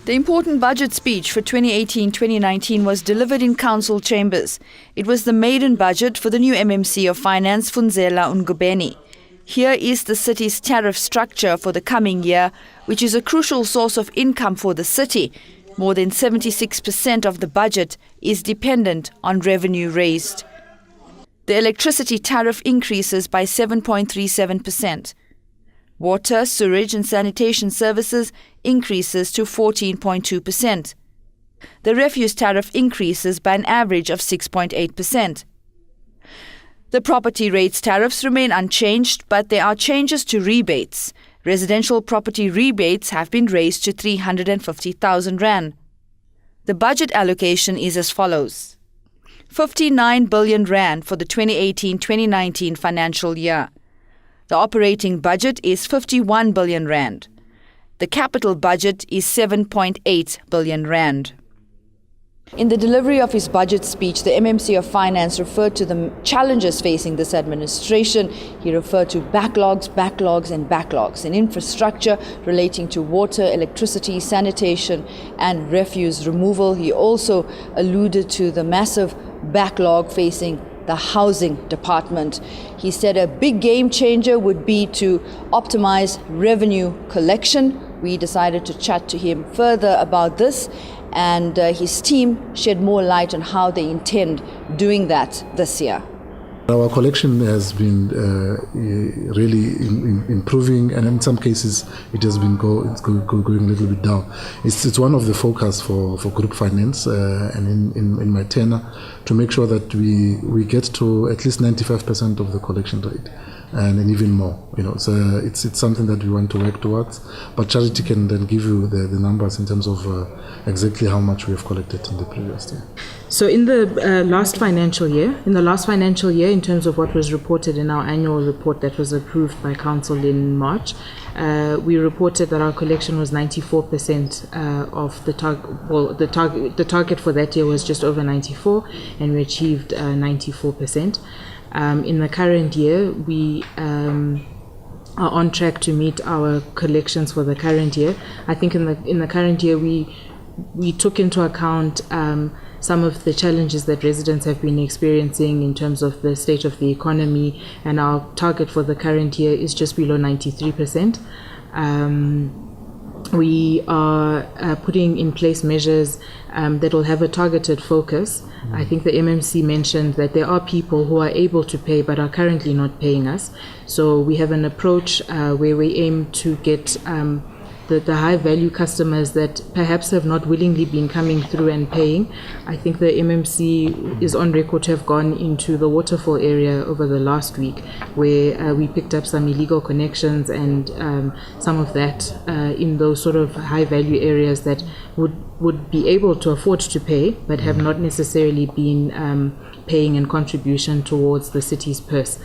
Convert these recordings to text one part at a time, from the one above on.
The important budget speech for 2018-2019 was delivered in council chambers. It was the maiden budget for the new MMC of Finance, Funzela Ngobeni. Here is the city's tariff structure for the coming year, which is a crucial source of income for the city. More than 76% of the budget is dependent on revenue raised. The electricity tariff increases by 7.37%. Water, sewage and sanitation services increases to 14.2%. The refuse tariff increases by an average of 6.8%. The property rates tariffs remain unchanged, but there are changes to rebates. Residential property rebates have been raised to 350,000 rand. The budget allocation is as follows: 59 billion rand for the 2018-2019 financial year. The operating budget is 51 billion rand. The capital budget is 7.8 billion rand. In the delivery of his budget speech, the MMC of Finance referred to the challenges facing this administration. He referred to backlogs in infrastructure relating to water, electricity, sanitation and refuse removal. He also alluded to the massive backlog facing the housing department. He said a big game changer would be to optimize revenue collection. We decided to chat to him further about this, and his team shed more light on how they intend doing that this year. Our collection has been really improving, and in some cases it has been going a little bit down. It's one of the focus for group finance and in my tenure to make sure that we get to at least 95% of the collection rate, and even more. So it's something that we want to work towards. But Charity can then give you the numbers in terms of exactly how much we have collected in the previous year. So in the last financial year, in terms of what was reported in our annual report that was approved by Council in March, we reported that our collection was 94% of the target. Well, the target for that year was just over 94%, and we achieved 94%. In the current year, we are on track to meet our collections for the current year. I think in the current year, we took into account some of the challenges that residents have been experiencing in terms of the state of the economy, and our target for the current year is just below 93%. We are putting in place measures that will have a targeted focus. I think the MMC mentioned that there are people who are able to pay but are currently not paying us. So we have an approach where we aim to get the high value customers that perhaps have not willingly been coming through and paying. I think the MMC is on record to have gone into the waterfall area over the last week, where we picked up some illegal connections and some of that in those sort of high value areas that would be able to afford to pay but have not necessarily been paying in contribution towards the city's purse.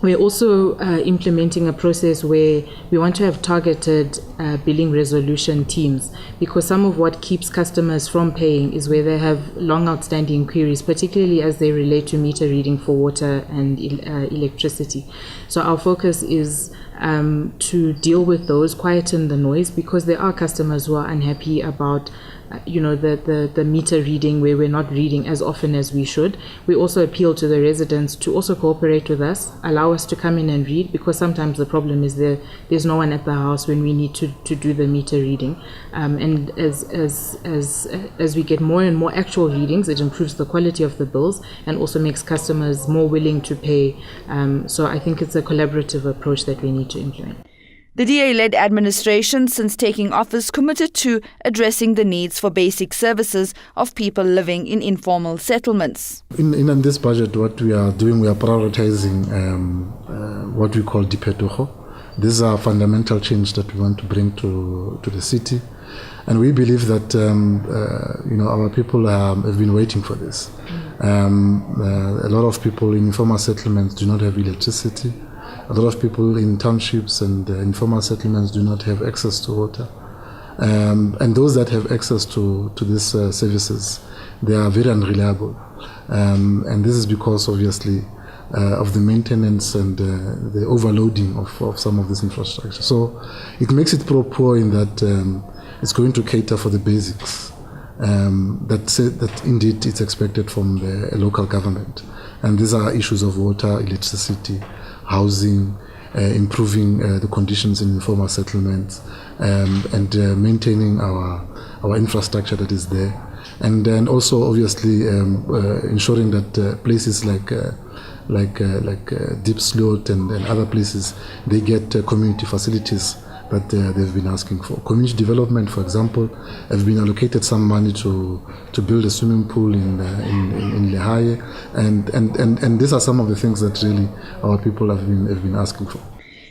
We're also implementing a process where we want to have targeted billing resolution teams, because some of what keeps customers from paying is where they have long outstanding queries, particularly as they relate to meter reading for water and electricity. So our focus is to deal with those, quieten the noise, because there are customers who are unhappy about the meter reading, where we're not reading as often as we should. We also appeal to the residents to also cooperate with us, allow us to come in and read, because sometimes the problem is there's no one at the house when we need to do the meter reading. And as we get more and more actual readings, it improves the quality of the bills and also makes customers more willing to pay. So I think it's a collaborative approach that we need to implement. The DA-led administration, since taking office, committed to addressing the needs for basic services of people living in informal settlements. In this budget, what we are doing, we are prioritizing what we call dipetogo. These are fundamental change that we want to bring to the city. And we believe that our people have been waiting for this. A lot of people in informal settlements do not have electricity. A lot of people in townships and informal settlements do not have access to water. And those that have access to these services, they are very unreliable. And this is because, obviously, of the maintenance and the overloading of some of this infrastructure. So it makes it poor in that it's going to cater for the basics that indeed it's expected from the local government. And these are issues of water, electricity, housing, improving the conditions in informal settlements, and maintaining our infrastructure that is there. And then also obviously ensuring that places like Deep Slot and other places, they get community facilities that they've been asking for. Community development, for example, have been allocated some money to build a swimming pool in Lehaye, and these are some of the things that really our people have been asking for.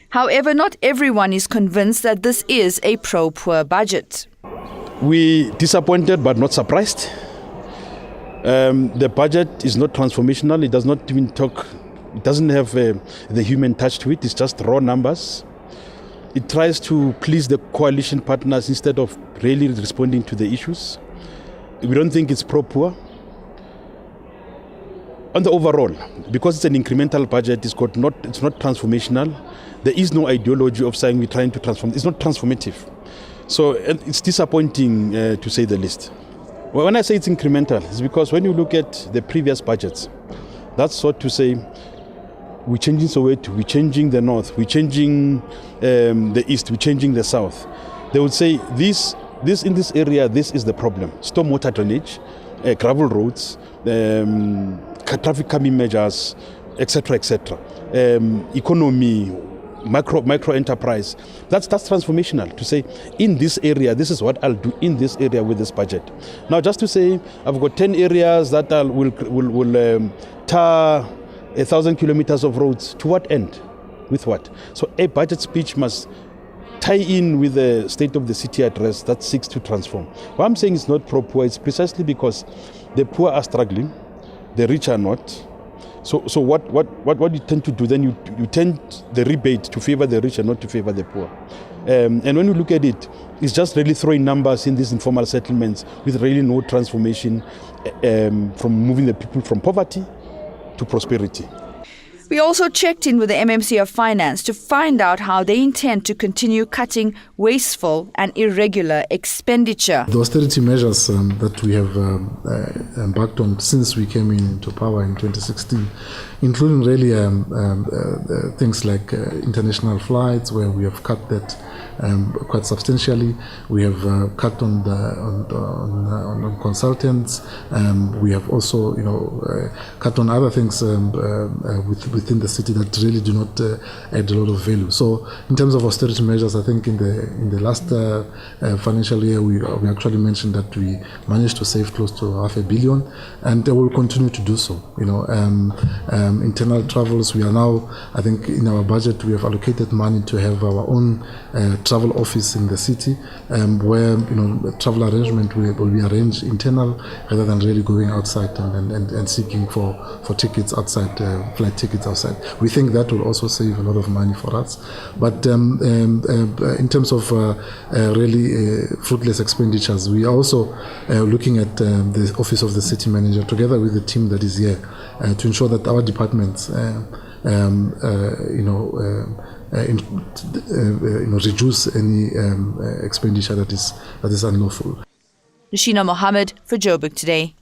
However, not everyone is convinced that this is a pro-poor budget. We disappointed but not surprised. The budget is not transformational. It does not even talk. It doesn't have the human touch to it. It's just raw numbers. It tries to please the coalition partners instead of really responding to the issues. We don't think it's pro-poor. On the overall, because it's an incremental budget, it's not transformational. There is no ideology of saying we're trying to transform. It's not transformative. So it's disappointing to say the least. Well, when I say it's incremental, it's because when you look at the previous budgets, that's sort to say we're changing Soweto, we're changing the north, we're changing the east, we're changing the south. They would say this in this area, this is the problem. Stormwater drainage, gravel roads, traffic calming measures, etc., etc. Economy, micro enterprise. That's transformational to say in this area, this is what I'll do in this area with this budget. Now, just to say I've got 10 areas that will tar 1,000 kilometers of roads. To what end? With what? So a budget speech must tie in with the state of the city address that seeks to transform. What I'm saying is not pro-poor. It's precisely because the poor are struggling, the rich are not. So what you tend to do, then you tend the rebate to favor the rich and not to favor the poor. And when you look at it, it's just really throwing numbers in these informal settlements with really no transformation from moving the people from poverty to prosperity. We also checked in with the MMC of Finance to find out how they intend to continue cutting wasteful and irregular expenditure. The austerity measures that we have embarked on since we came into power in 2016, including really things like international flights, where we have cut that quite substantially. We have cut on consultants. We have also, cut on other things within the city that really do not add a lot of value. So, in terms of austerity measures, I think in the last financial year, we actually mentioned that we managed to save close to 500 million, and we will continue to do so. Internal travels, we are now, I think, in our budget, we have allocated money to have our own travel office in the city, where travel arrangement will be arranged internal rather than really going outside and seeking for tickets outside, flight tickets outside. We think that will also save a lot of money for us. But in terms of really fruitless expenditures, we are also looking at the office of the city manager together with the team that is here to ensure that our departments reduce any expenditure that is unlawful. Rashina Mohammed for Joburg Today.